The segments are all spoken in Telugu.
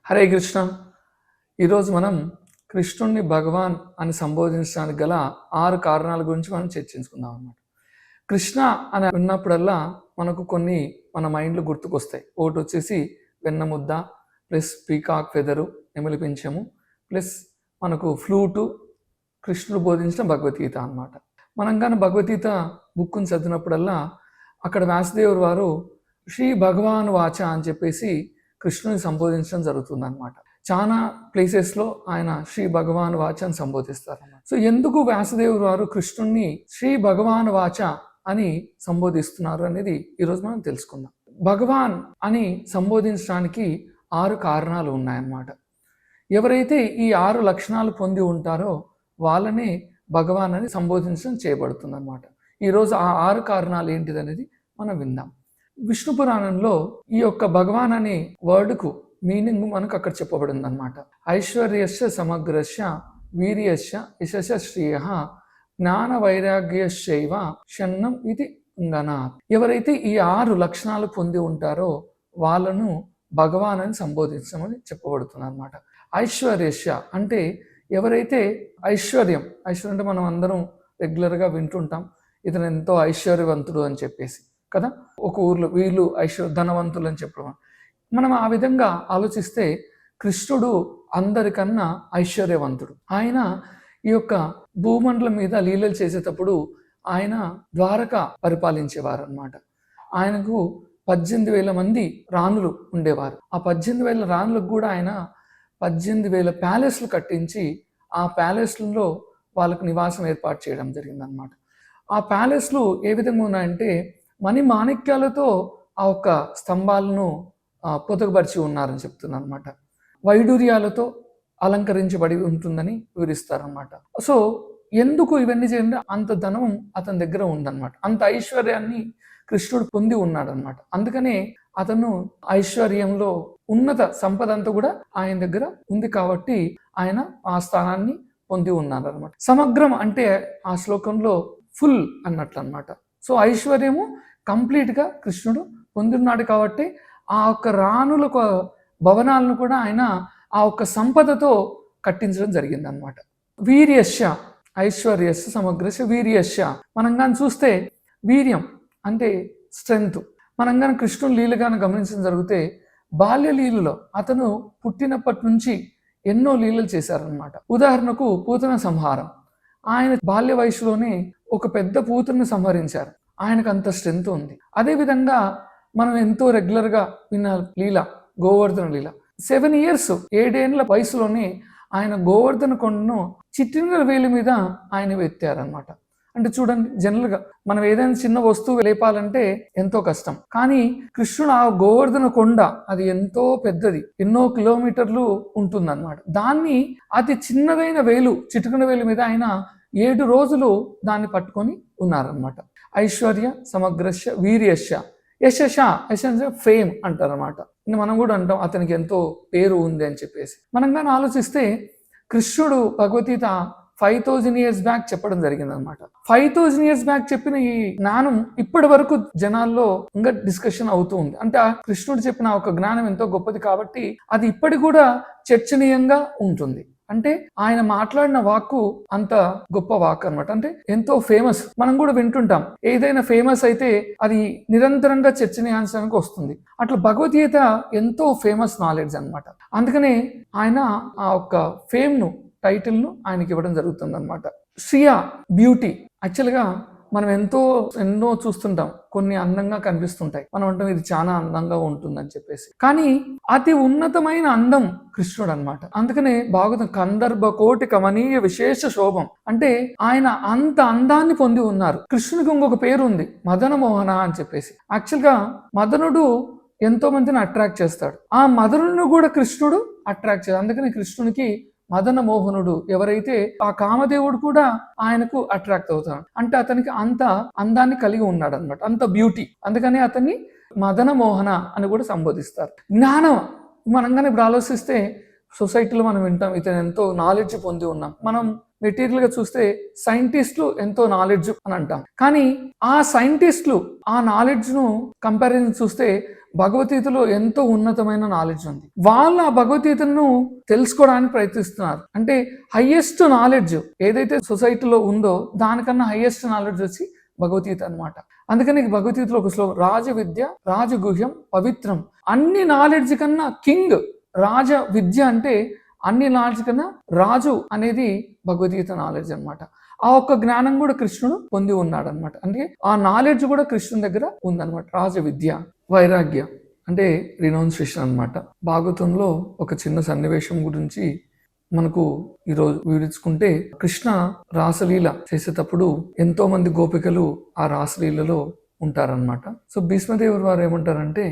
హరే కృష్ణ. ఈరోజు మనం కృష్ణుణ్ణి భగవాన్ అని సంబోధించడానికి గల 6 కారణాల గురించి మనం చర్చించుకుందాం అన్నమాట. కృష్ణ అని విన్నప్పుడల్లా మనకు కొన్ని మన మైండ్లో గుర్తుకొస్తాయి. ఒకటి వచ్చేసి వెన్నముద్ద, ప్లస్ పీకాక్ ఫెదరు, నెమలి పింఛము, ప్లస్ మనకు ఫ్లూటు, కృష్ణుడు బోధించిన భగవద్గీత అన్నమాట. మనం కానీ భగవద్గీత బుక్ని చదివినప్పుడల్లా అక్కడ వ్యాసదేవుడు వారు శ్రీ భగవాన్ వాచ అని చెప్పేసి కృష్ణుని సంబోధించడం జరుగుతుందన్నమాట. చాలా ప్లేసెస్లో ఆయన శ్రీ భగవాన్ వాచ అని సంబోధిస్తారు. సో ఎందుకు వ్యాసదేవుడు వారు కృష్ణుణ్ణి శ్రీ భగవాన్ వాచ అని సంబోధిస్తున్నారు అనేది ఈరోజు మనం తెలుసుకుందాం. భగవాన్ అని సంబోధించడానికి 6 కారణాలు ఉన్నాయన్నమాట. ఎవరైతే ఈ 6 లక్షణాలు పొంది ఉంటారో వాళ్ళనే భగవాన్ అని సంబోధించడం చేయబడుతుంది అన్నమాట. ఈరోజు ఆ 6 కారణాలు ఏంటిదనేది మనం విందాం. విష్ణు పురాణంలో ఈ యొక్క భగవాన్ అనే వర్డ్కు మీనింగ్ మనకు అక్కడ చెప్పబడింది అనమాట. ఐశ్వర్యస్య సమగ్రస్య వీర్యస్య యశస్య శ్రేయ జ్ఞాన వైరాగ్యశైవ షన్నం ఇది గణాత్. ఎవరైతే ఈ 6 లక్షణాలు పొంది ఉంటారో వాళ్ళను భగవాన్ అని సంబోధించమని చెప్పబడుతుంది అనమాట. ఐశ్వర్యస్య అంటే ఎవరైతే ఐశ్వర్యం అంటే మనం అందరం రెగ్యులర్గా వింటుంటాం, ఇతను ఎంతో ఐశ్వర్యవంతుడు అని చెప్పేసి కదా. ఒక ఊర్లో వీళ్ళు ధనవంతులు అని చెప్పడం, మనం ఆ విధంగా ఆలోచిస్తే కృష్ణుడు అందరికన్నా ఐశ్వర్యవంతుడు. ఆయన ఈ యొక్క భూమండలం మీద లీలలు చేసేటప్పుడు ఆయన ద్వారక పరిపాలించేవారు అన్నమాట. ఆయనకు 18,000 మంది రాణులు ఉండేవారు. ఆ 18,000 రాణులకు కూడా ఆయన 18,000 ప్యాలెస్లు కట్టించి ఆ ప్యాలెస్లలో వాళ్ళకు నివాసం ఏర్పాటు చేయడం జరిగిందనమాట. ఆ ప్యాలెస్లు ఏ విధంగా ఉన్నాయంటే మణి మాణిక్యాలతో ఆ ఒక్క స్తంభాలను పొతకబరిచి ఉన్నారని చెప్తున్నారు అనమాట. వైడూర్యాలతో అలంకరించబడి ఉంటుందని వివరిస్తారనమాట. సో ఎందుకు ఇవన్నీ చేయండి, అంత ధనం అతని దగ్గర ఉందన్నమాట. అంత ఐశ్వర్యాన్ని కృష్ణుడు పొంది ఉన్నాడనమాట. అందుకనే అతను ఐశ్వర్యంలో ఉన్నత సంపద అంతా కూడా ఆయన దగ్గర ఉంది కాబట్టి ఆయన ఆ స్థానాన్ని పొంది ఉన్నాడు అనమాట. సమగ్రం అంటే ఆ శ్లోకంలో ఫుల్ అన్నట్లు అనమాట. సో ఐశ్వర్యము కంప్లీట్గా కృష్ణుడు పొందున్నాడు కాబట్టి ఆ ఒక్క రాణుల భవనాలను కూడా ఆయన ఆ ఒక్క సంపదతో కట్టించడం జరిగింది అనమాట. వీర్యస్య ఐశ్వర్యస్య సమగ్రస్య వీర్యస్య. మనం కానీ చూస్తే వీర్యం అంటే స్ట్రెంగ్త్. మనం కానీ కృష్ణుడు లీలగాను గమనించడం జరిగితే బాల్య లీలలో అతను పుట్టినప్పటి నుంచి ఎన్నో లీలలు చేశారనమాట. ఉదాహరణకు పూతన సంహారం. ఆయన బాల్య వయసులోనే ఒక పెద్ద పూతను సంహరించారు. ఆయనకు అంత స్ట్రెంగ్త్ ఉంది. అదేవిధంగా మనం ఎంతో రెగ్యులర్గా విన్న లీల గోవర్ధన లీల. 7 years 7 ఏళ్ల వయసులోనే ఆయన గోవర్ధన కొండను చిట్టిన వేలి మీద ఆయన ఎత్తారనమాట. అంటే చూడండి, జనరల్గా మనం ఏదైనా చిన్న వస్తువు లేపాలంటే ఎంతో కష్టం, కానీ కృష్ణుడు ఆ గోవర్ధన కొండ అది ఎంతో పెద్దది, ఎన్నో కిలోమీటర్లు ఉంటుందన్నమాట. దాన్ని అతి చిన్నదైన వేలు చిటికన వేలు మీద ఆయన 7 రోజులు దాన్ని పట్టుకొని ఉన్నారనమాట. ఐశ్వర్య సమగ్రస్య వీర్యస్య యశశ. ఫేమ్ అంటారనమాట. మనం కూడా అంటాం అతనికి ఎంతో పేరు ఉంది అని చెప్పేసి. మనం కానీ ఆలోచిస్తే కృష్ణుడు భగవద్గీత 5,000 years బ్యాక్ చెప్పడం జరిగిందనమాట. 5,000 years బ్యాక్ చెప్పిన ఈ జ్ఞానం ఇప్పటి వరకు జనాల్లో ఇంకా డిస్కషన్ అవుతూ ఉంది. అంటే ఆ కృష్ణుడు చెప్పిన ఒక జ్ఞానం ఎంతో గొప్పది కాబట్టి అది ఇప్పటి కూడా చర్చనీయంగా ఉంటుంది. అంటే ఆయన మాట్లాడిన వాక్కు అంత గొప్ప వాక్ అనమాట. అంటే ఎంతో ఫేమస్. మనం కూడా వింటుంటాం, ఏదైనా ఫేమస్ అయితే అది నిరంతరంగా చర్చనీయాంశానికి వస్తుంది. అట్లా భగవద్గీత ఎంతో ఫేమస్ నాలెడ్జ్ అనమాట. అందుకనే ఆయన ఆ ఒక్క ఫేమ్ను టైటిల్ను ఆయనకి ఇవ్వడం జరుగుతుంది అనమాట. శ్రియా బ్యూటీ. యాక్చువల్గా మనం ఎన్నో చూస్తుంటాం, కొన్ని అందంగా కనిపిస్తుంటాయి, మనం అంటాం ఇది చాలా అందంగా ఉంటుందని చెప్పేసి. కానీ అతి ఉన్నతమైన అందం కృష్ణుడు అనమాట. అందుకనే భాగవతం కందర్భ కోటి కమనీయ విశేష శోభం అంటే ఆయన అంత అందాన్ని పొంది ఉన్నారు. కృష్ణుడికి ఇంకొక పేరు ఉంది, మదన మోహన అని చెప్పేసి. యాక్చువల్గా మదనుడు ఎంతో మందిని అట్రాక్ట్ చేస్తాడు. ఆ మదనుడిని కూడా కృష్ణుడు అట్రాక్ట్ చేస్తాడు. అందుకని కృష్ణునికి మదన మోహనుడు. ఎవరైతే ఆ కామదేవుడు కూడా ఆయనకు అట్రాక్ట్ అవుతాడు. అంటే అతనికి అంత అందాన్ని కలిగి ఉన్నాడు అనమాట, అంత బ్యూటీ. అందుకని అతన్ని మదన మోహన అని కూడా సంబోధిస్తారు. జ్ఞానం. మనం కానీ ఇప్పుడు ఆలోచిస్తే సొసైటీలో మనం వింటాం ఇతను ఎంతో నాలెడ్జ్ పొంది ఉన్నాం. మనం మెటీరియల్గా చూస్తే సైంటిస్టులు ఎంతో నాలెడ్జ్ అని అంటాం, కానీ ఆ సైంటిస్టులు ఆ నాలెడ్జ్ను కంపారిజన్ చూస్తే భగవద్గీతలో ఎంతో ఉన్నతమైన నాలెడ్జ్ ఉంది. వాళ్ళు ఆ భగవద్గీతను తెలుసుకోవడానికి ప్రయత్నిస్తున్నారు. అంటే హైయెస్ట్ నాలెడ్జ్ ఏదైతే సొసైటీలో ఉందో దానికన్నా హైయెస్ట్ నాలెడ్జ్ వచ్చి భగవద్గీత అనమాట. అందుకని భగవద్గీతలో ఒక శ్లోకం, రాజ విద్య రాజగుహ్యం పవిత్రం. అన్ని నాలెడ్జ్ కన్నా కింగ్, రాజ విద్య అంటే అన్ని నాలెడ్జ్ కన్నా రాజు అనేది భగవద్గీత నాలెడ్జ్ అనమాట. ఆ ఒక్క జ్ఞానం కూడా కృష్ణుడు పొంది ఉన్నాడు అనమాట. అంటే ఆ నాలెడ్జ్ కూడా కృష్ణుని దగ్గర ఉందన్నమాట. రాజ విద్య, వైరాగ్య అంటే రినౌన్సియేషన్ అనమాట. భాగవతంలో ఒక చిన్న సన్నివేశం గురించి మనకు ఈరోజు వివరించుకుంటే, కృష్ణ రాసలీల చేసేటప్పుడు ఎంతో మంది గోపికలు ఆ రాసలీలలో ఉంటారనమాట. సో భీష్మదేవుడు వారు ఏమంటారంటే,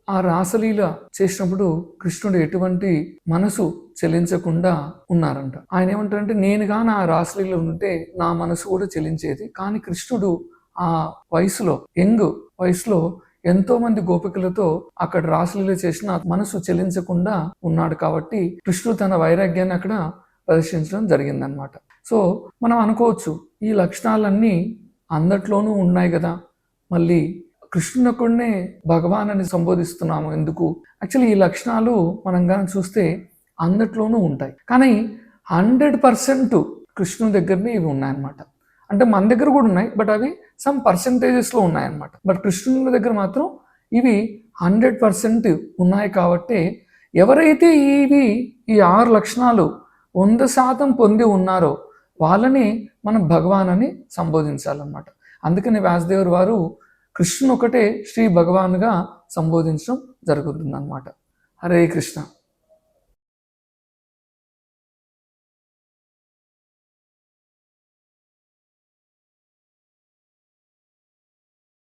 ఆ రాసలీల చేసినప్పుడు కృష్ణుడు ఎటువంటి మనసు చెలించకుండా ఉన్నారంట. ఆయన ఏమంటారంటే, నేనుగా నా రాసలీల ఉంటే నా మనసు కూడా చెలించేది, కానీ కృష్ణుడు ఆ వయసులో, యంగ్ వయసులో ఎంతో మంది గోపికలతో అక్కడ రాసలీల చేసిన మనసు చెలించకుండా ఉన్నాడు. కాబట్టి కృష్ణుడు తన వైరాగ్యాన్ని అక్కడ ప్రదర్శించడం జరిగిందనమాట. సో మనం అనుకోవచ్చు, ఈ లక్షణాలన్నీ అందట్లోనూ ఉన్నాయి కదా, మళ్ళీ కృష్ణునొక్కడినే భగవాన్ అని సంబోధిస్తున్నాము ఎందుకు? యాక్చువల్లీ ఈ లక్షణాలు మనం కానీ చూస్తే అందట్లోనూ ఉంటాయి, కానీ 100% కృష్ణుని దగ్గరనే ఇవి ఉన్నాయన్నమాట. అంటే మన దగ్గర కూడా ఉన్నాయి, బట్ అవి సమ్ పర్సెంటేజెస్లో ఉన్నాయన్నమాట. బట్ కృష్ణుని దగ్గర మాత్రం ఇవి 100% ఉన్నాయి. కాబట్టి ఎవరైతే ఈ 6 లక్షణాలు 100% పొంది ఉన్నారో వాళ్ళని మనం భగవాన్ అని సంబోధించాలన్నమాట. అందుకని వ్యాసదేవుడు వారు కృష్ణుని ఒకటే శ్రీ భగవాన్గా సంబోధించడం జరుగుతుందన్నమాట. హరే కృష్ణ.